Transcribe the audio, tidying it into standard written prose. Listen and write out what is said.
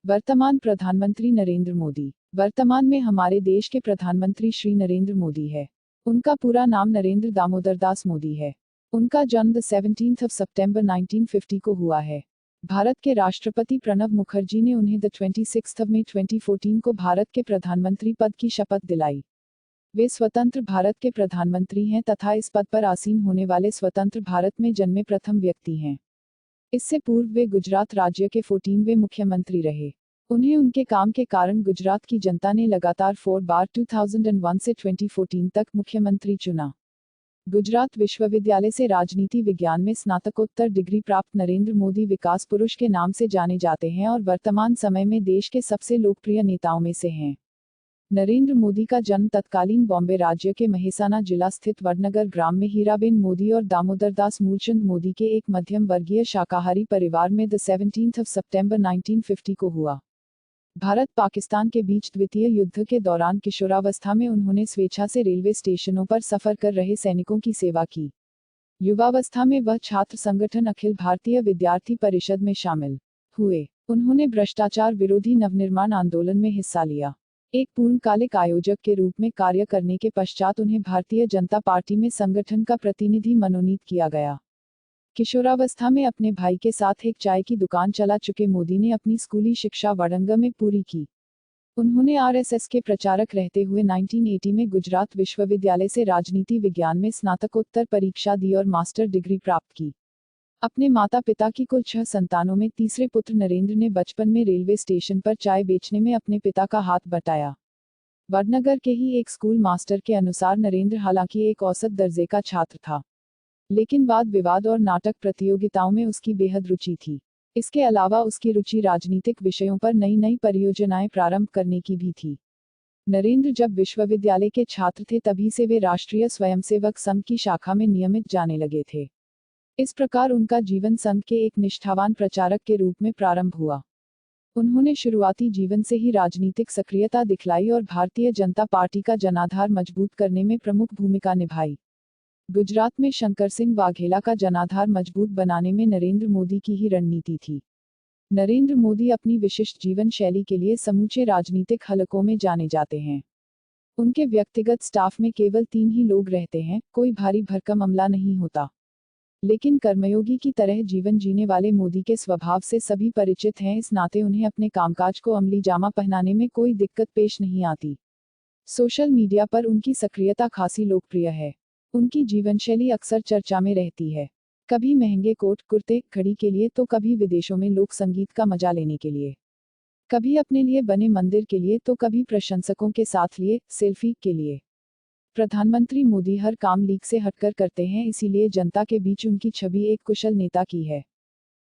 वर्तमान प्रधानमंत्री नरेंद्र मोदी। वर्तमान में हमारे देश के प्रधानमंत्री श्री नरेंद्र मोदी है। उनका पूरा नाम नरेंद्र दामोदर दास मोदी है। उनका जन्म 17 सितंबर 1950 को हुआ है। भारत के राष्ट्रपति प्रणब मुखर्जी ने उन्हें 26 मई 2014 को भारत के प्रधानमंत्री पद की शपथ दिलाई। वे स्वतंत्र भारत के प्रधानमंत्री हैं तथा इस पद पर आसीन होने वाले स्वतंत्र भारत में जन्मे प्रथम व्यक्ति हैं। इससे पूर्व वे गुजरात राज्य के 14वें मुख्यमंत्री रहे। उन्हें उनके काम के कारण गुजरात की जनता ने लगातार 4 बार 2001 से 2014 तक मुख्यमंत्री चुना। गुजरात विश्वविद्यालय से राजनीति विज्ञान में स्नातकोत्तर डिग्री प्राप्त नरेंद्र मोदी विकास पुरुष के नाम से जाने जाते हैं और वर्तमान समय में देश के सबसे लोकप्रिय नेताओं में से हैं। नरेंद्र मोदी का जन्म तत्कालीन बॉम्बे राज्य के महेसाना जिला स्थित वडनगर ग्राम में हीराबेन मोदी और दामोदर दास मूलचंद मोदी के एक मध्यम वर्गीय शाकाहारी परिवार में 17 सितंबर 1950 को हुआ। भारत पाकिस्तान के बीच द्वितीय युद्ध के दौरान किशोरावस्था में उन्होंने स्वेच्छा से रेलवे स्टेशनों पर सफर कर रहे सैनिकों की सेवा की। युवावस्था में वह छात्र संगठन अखिल भारतीय विद्यार्थी परिषद में शामिल हुए। उन्होंने भ्रष्टाचार विरोधी नवनिर्माण आंदोलन में हिस्सा लिया। एक पूर्णकालिक आयोजक के रूप में कार्य करने के पश्चात उन्हें भारतीय जनता पार्टी में संगठन का प्रतिनिधि मनोनीत किया गया। किशोरावस्था में अपने भाई के साथ एक चाय की दुकान चला चुके मोदी ने अपनी स्कूली शिक्षा वडंगा में पूरी की। उन्होंने आरएसएस के प्रचारक रहते हुए 1980 में गुजरात विश्वविद्यालय से राजनीति विज्ञान में स्नातकोत्तर परीक्षा दी और मास्टर डिग्री प्राप्त की। अपने माता पिता की कुल 6 संतानों में तीसरे पुत्र नरेंद्र ने बचपन में रेलवे स्टेशन पर चाय बेचने में अपने पिता का हाथ बटाया। वडनगर के ही एक स्कूल मास्टर के अनुसार नरेंद्र हालांकि एक औसत दर्जे का छात्र था, लेकिन वाद विवाद और नाटक प्रतियोगिताओं में उसकी बेहद रुचि थी। इसके अलावा उसकी रुचि राजनीतिक विषयों पर नई नई परियोजनाएं प्रारंभ करने की भी थी। नरेंद्र जब विश्वविद्यालय के छात्र थे तभी से वे राष्ट्रीय स्वयंसेवक संघ की शाखा में नियमित जाने लगे थे। इस प्रकार उनका जीवन संघ के एक निष्ठावान प्रचारक के रूप में प्रारंभ हुआ। उन्होंने शुरुआती जीवन से ही राजनीतिक सक्रियता दिखलाई और भारतीय जनता पार्टी का जनाधार मजबूत करने में प्रमुख भूमिका निभाई। गुजरात में शंकर सिंह वाघेला का जनाधार मजबूत बनाने में नरेंद्र मोदी की ही रणनीति थी। नरेंद्र मोदी अपनी विशिष्ट जीवन शैली के लिए समूचे राजनीतिक हलकों में जाने जाते हैं। उनके व्यक्तिगत स्टाफ में केवल 3 ही लोग रहते हैं, कोई भारी भरकम अमला नहीं होता। लेकिन कर्मयोगी की तरह जीवन जीने वाले मोदी के स्वभाव से सभी परिचित हैं, इस नाते उन्हें अपने कामकाज को अमली जामा पहनाने में कोई दिक्कत पेश नहीं आती। सोशल मीडिया पर उनकी सक्रियता खासी लोकप्रिय है। उनकी जीवनशैली अक्सर चर्चा में रहती है, कभी महंगे कोट कुर्ते घड़ी के लिए तो कभी विदेशों में लोक संगीत का मजा लेने के लिए, कभी अपने लिए बने मंदिर के लिए तो कभी प्रशंसकों के साथ लिए सेल्फी के लिए। प्रधानमंत्री मोदी हर काम लीक से हटकर करते हैं, इसीलिए जनता के बीच उनकी छवि एक कुशल नेता की है।